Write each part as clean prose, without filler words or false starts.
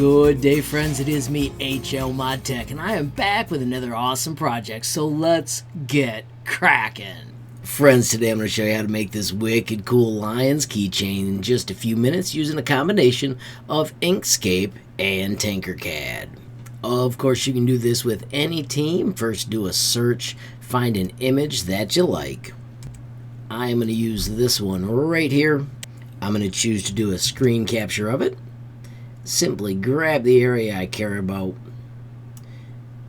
Good day, friends. It is me, HLModTech, and I am back with another awesome project, so let's get cracking. Friends, today I'm going to show you how to make this wicked cool Lions keychain in just a few minutes using a combination of Inkscape and Tinkercad. Of course, you can do this with any team. First, do a search, find an image that you like. I am going to use this one right here. I'm going to choose to do a screen capture of it. Simply grab the area I care about.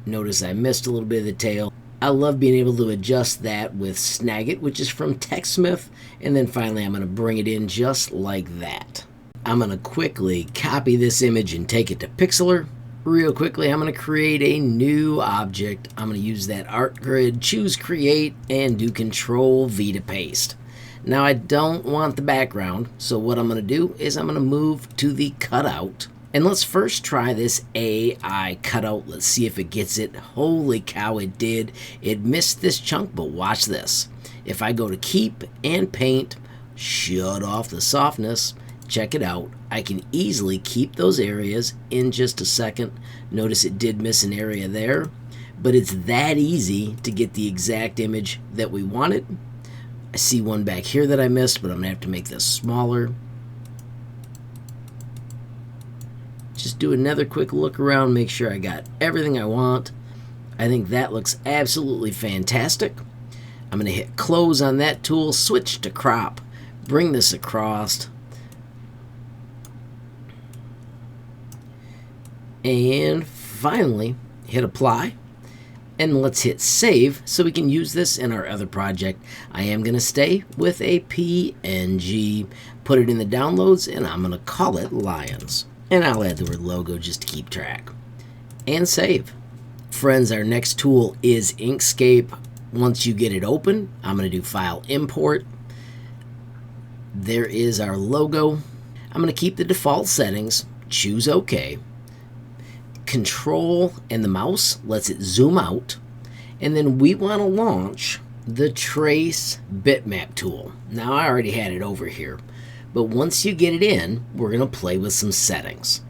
Notice I missed a little bit of the tail. I love being able to adjust that with Snagit, which is from TechSmith. And then finally, I'm going to bring it in just like that. I'm going to quickly copy this image and take it to Pixlr. Real quickly, I'm going to create a new object. I'm going to use that art grid, choose create, and do Control V to paste. Now I don't want the background, so what I'm going to do is I'm going to move to the cutout. And let's first try this AI cutout. Let's see if it gets it. Holy cow, it did. It missed this chunk, but watch this. If I go to keep and paint, shut off the softness, check it out. I can easily keep those areas in just a second. Notice it did miss an area there, but it's that easy to get the exact image that we wanted. I see one back here that I missed, but I'm going to have to make this smaller. Just do another quick look around, make sure I got everything I want. I think that looks absolutely fantastic. I'm going to hit close on that tool, switch to crop, bring this across, and finally hit apply. And let's hit save so we can use this in our other project. I am going to stay with a PNG, put it in the downloads, and I'm going to call it Lions. And I'll add the word logo just to keep track. And save. Friends, our next tool is Inkscape. Once you get it open, I'm going to do File Import. There is our logo. I'm going to keep the default settings, choose OK. Control and the mouse lets it zoom out, and then we want to launch the trace bitmap tool. Now I already had it over here, but once you get it in, we're going to play with some settings.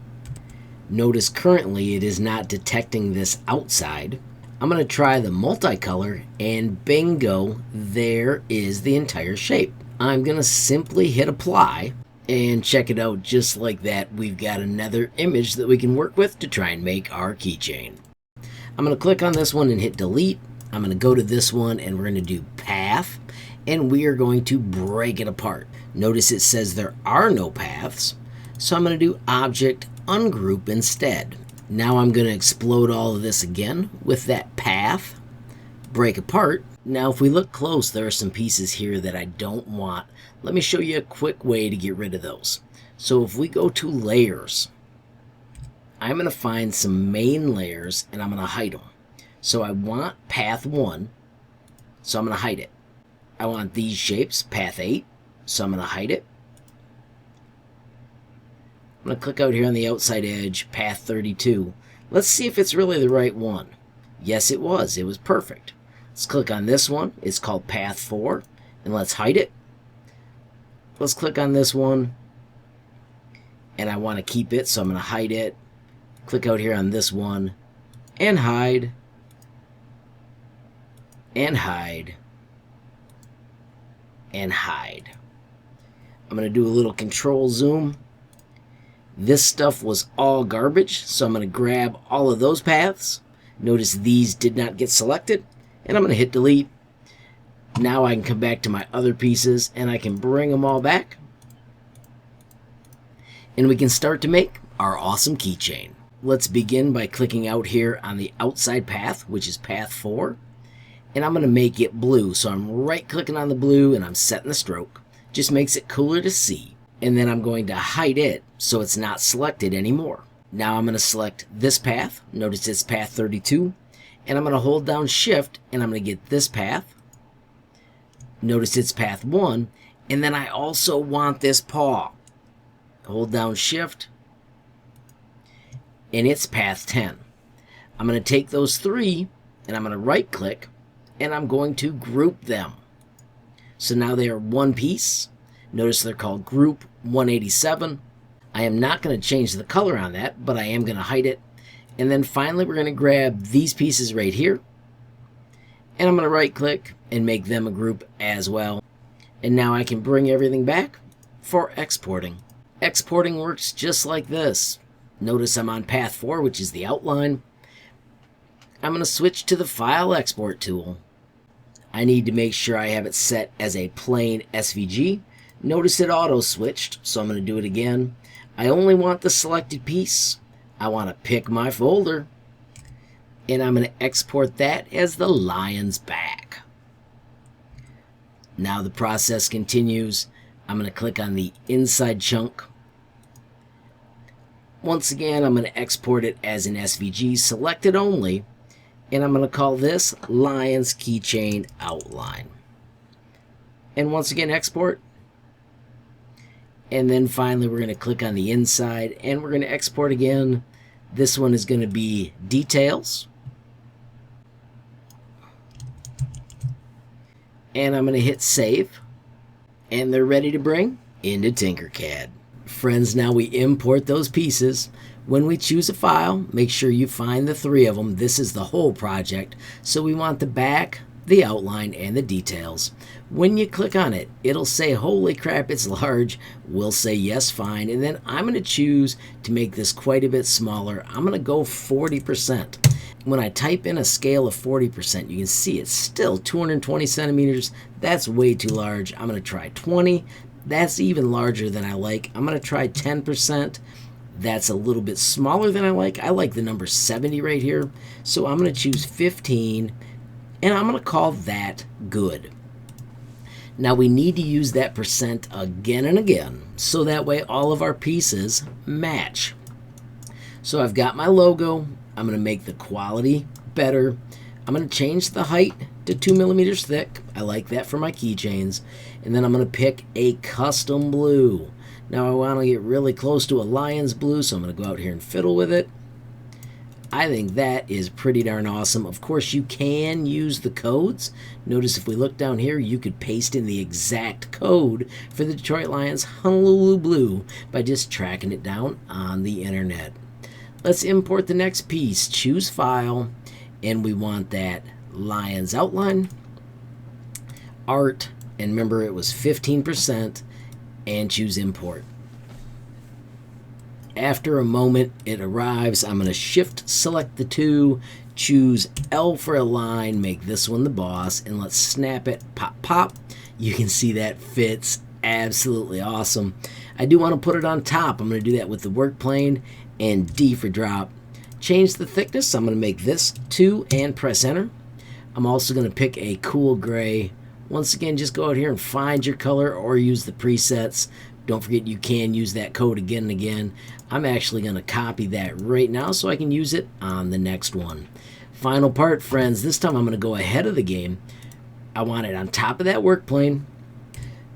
Notice currently it is not detecting this outside. I'm going to try the multicolor, and bingo, there is the entire shape. I'm going to simply hit apply. And check it out, just like that, we've got another image that we can work with to try and make our keychain. I'm going to click on this one and hit delete. I'm going to go to this one and we're going to do path, and we are going to break it apart. Notice it says there are no paths, so I'm going to do object ungroup instead. Now I'm going to explode all of this again with that path, break apart. Now if we look close, there are some pieces here that I don't want. Let me show you a quick way to get rid of those. So if we go to layers, I'm going to find some main layers and I'm going to hide them. So I want path 1, so I'm going to hide it. I want these shapes, path 8, so I'm going to hide it. I'm going to click out here on the outside edge, path 32. Let's see if it's really the right one. Yes, it was. It was perfect. Let's click on this one. It's called path 4, and let's hide it. Let's click on this one, and I want to keep it, so I'm going to hide it. Click out here on this one, and hide, and hide, and hide. I'm going to do a little control zoom. This stuff was all garbage, so I'm going to grab all of those paths. Notice these did not get selected, and I'm going to hit delete. Now I can come back to my other pieces and I can bring them all back. And we can start to make our awesome keychain. Let's begin by clicking out here on the outside path, which is path 4. And I'm going to make it blue. So I'm right clicking on the blue and I'm setting the stroke. Just makes it cooler to see. And then I'm going to hide it so it's not selected anymore. Now I'm going to select this path. Notice it's path 32. And I'm going to hold down shift and I'm going to get this path. Notice it's path 1, and then I also want this paw. Hold down shift, and it's path 10. I'm going to take those 3, and I'm going to right click, and I'm going to group them. So now they are one piece. Notice they're called group 187. I am not going to change the color on that, but I am going to hide it. And then finally, we're going to grab these pieces right here. And I'm going to right click and make them a group as well. And now I can bring everything back for exporting. Exporting works just like this. Notice I'm on path 4, which is the outline. I'm going to switch to the File Export tool. I need to make sure I have it set as a plain SVG. Notice it auto switched, so I'm going to do it again. I only want the selected piece. I want to pick my folder. And I'm going to export that as the lion's back. Now the process continues. I'm going to click on the inside chunk. Once again, I'm going to export it as an SVG, selected only, and I'm going to call this Lion's Keychain Outline. And once again, export. And then finally, we're going to click on the inside, and we're going to export again. This one is going to be Details. And I'm going to hit Save. And they're ready to bring into Tinkercad. Friends, now we import those pieces. When we choose a file, make sure you find the 3 of them. This is the whole project. So we want the back, the outline, and the details. When you click on it, it'll say, holy crap, it's large. We'll say, yes, fine. And then I'm going to choose to make this quite a bit smaller. I'm going to go 40%. When I type in a scale of 40%, you can see it's still 220 centimeters. That's way too large. I'm going to try 20. That's even larger than I like. I'm going to try 10%. That's a little bit smaller than I like. I like the number 70 right here. So I'm going to choose 15, and I'm going to call that good. Now we need to use that percent again and again, so that way all of our pieces match. So I've got my logo. I'm going to make the quality better. I'm going to change the height to 2 millimeters thick. I like that for my keychains. And then I'm going to pick a custom blue. Now I want to get really close to a lion's blue, so I'm going to go out here and fiddle with it. I think that is pretty darn awesome. Of course, you can use the codes. Notice if we look down here, you could paste in the exact code for the Detroit Lions Honolulu Blue by just tracking it down on the internet. Let's import the next piece. Choose File, and we want that Lion's Outline, Art, and remember it was 15%, and choose Import. After a moment, it arrives. I'm going to Shift select the 2, choose L for Align, make this one the boss, and let's snap it. Pop, pop. You can see that fits absolutely awesome. I do want to put it on top. I'm going to do that with the work plane and D for drop. Change the thickness. I'm going to make this 2 and press enter. I'm also going to pick a cool gray. Once again, just go out here and find your color or use the presets. Don't forget you can use that code again and again. I'm actually going to copy that right now so I can use it on the next one. Final part, friends. This time I'm going to go ahead of the game. I want it on top of that work plane.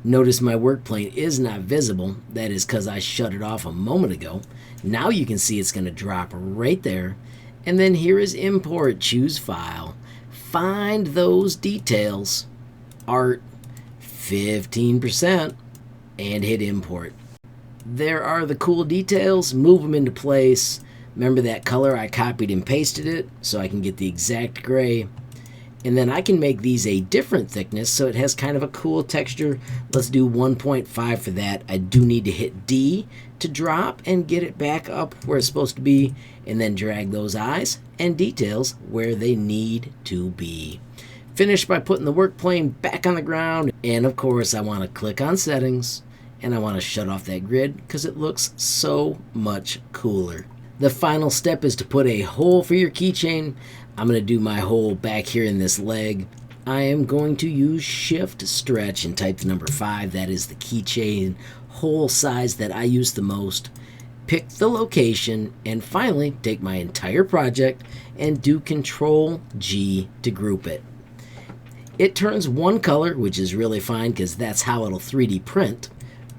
Notice my work plane is not visible. That is because I shut it off a moment ago. Now you can see it's going to drop right there. And then here is Import. Choose File. Find those details. Art, 15%. And hit Import. There are the cool details. Move them into place. Remember that color? I copied and pasted it so I can get the exact gray. And then I can make these a different thickness so it has kind of a cool texture. Let's do 1.5 for that. I do need to hit D to drop and get it back up where it's supposed to be, and then drag those eyes and details where they need to be. Finish by putting the work plane back on the ground, and of course I want to click on settings and I want to shut off that grid because it looks so much cooler. The final step is to put a hole for your keychain. I'm going to do my hole back here in this leg. I am going to use Shift Stretch and type the number 5. That is the keychain hole size that I use the most. Pick the location, and finally take my entire project and do Control G to group it. It turns one color, which is really fine because that's how it'll 3D print,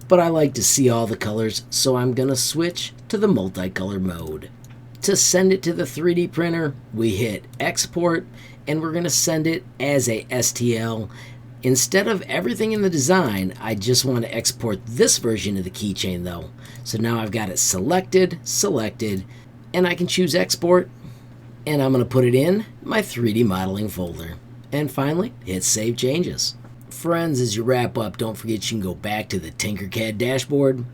but I like to see all the colors, so I'm going to switch to the multicolor mode. To send it to the 3D printer, we hit Export, and we're going to send it as a STL. Instead of everything in the design, I just want to export this version of the keychain though. So now I've got it selected, and I can choose export, and I'm going to put it in my 3D modeling folder. And finally, hit save changes. Friends, as you wrap up, don't forget you can go back to the Tinkercad dashboard.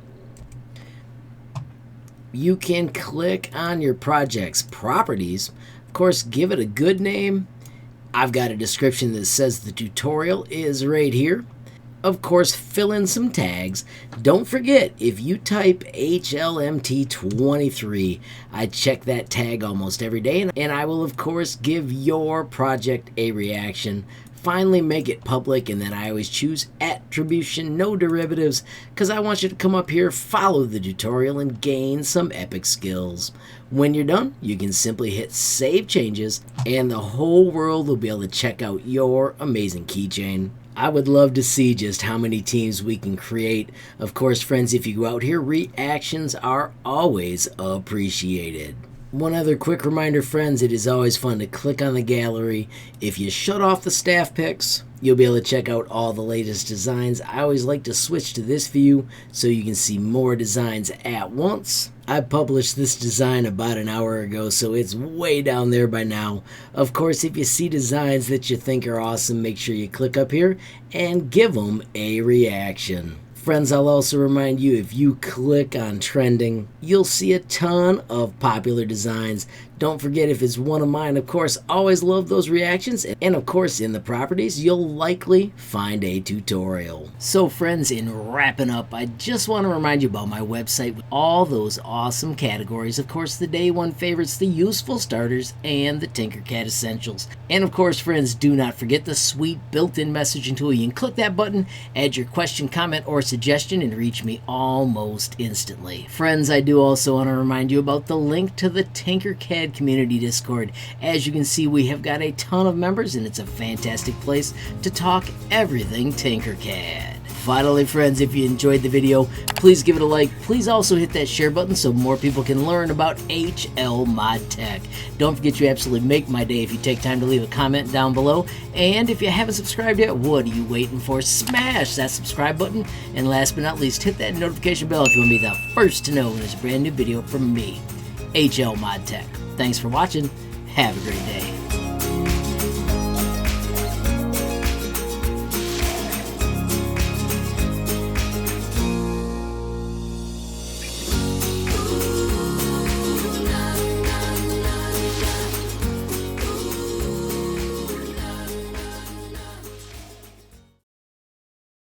You can click on your project's properties. Of course, give it a good name. I've got a description that says the tutorial is right here. Of course, fill in some tags. Don't forget, if you type HLMT23, I check that tag almost every day, and I will, of course, give your project a reaction. Finally, make it public, and then I always choose attribution, no derivatives, because I want you to come up here, follow the tutorial, and gain some epic skills. When you're done, you can simply hit save changes, and the whole world will be able to check out your amazing keychain. I would love to see just how many teams we can create. Of course, friends, if you go out here, reactions are always appreciated. One other quick reminder, friends, it is always fun to click on the gallery. If you shut off the staff pics, you'll be able to check out all the latest designs. I always like to switch to this view so you can see more designs at once. I published this design about an hour ago, so it's way down there by now. Of course, if you see designs that you think are awesome, make sure you click up here and give them a reaction. Friends, I'll also remind you, if you click on trending, you'll see a ton of popular designs. Don't forget, if it's one of mine, of course, always love those reactions. And of course, in the properties, you'll likely find a tutorial. So friends, in wrapping up, I just want to remind you about my website with all those awesome categories. Of course, the day one favorites, the useful starters, and the Tinkercad essentials. And of course, friends, do not forget the sweet built-in messaging tool. You can click that button, add your question, comment, or suggestion, and reach me almost instantly. Friends, I do also want to remind you about the link to the Tinkercad community Discord. As you can see, we have got a ton of members, and it's a fantastic place to talk everything Tinkercad. Finally, friends, if you enjoyed the video, please give it a like. Please also hit that share button so more people can learn about HLModTech. Don't forget, you absolutely make my day if you take time to leave a comment down below. And if you haven't subscribed yet, what are you waiting for? Smash that subscribe button. And last but not least, hit that notification bell if you want to be the first to know when there's a brand new video from me, HLModTech. Thanks for watching. Have a great day.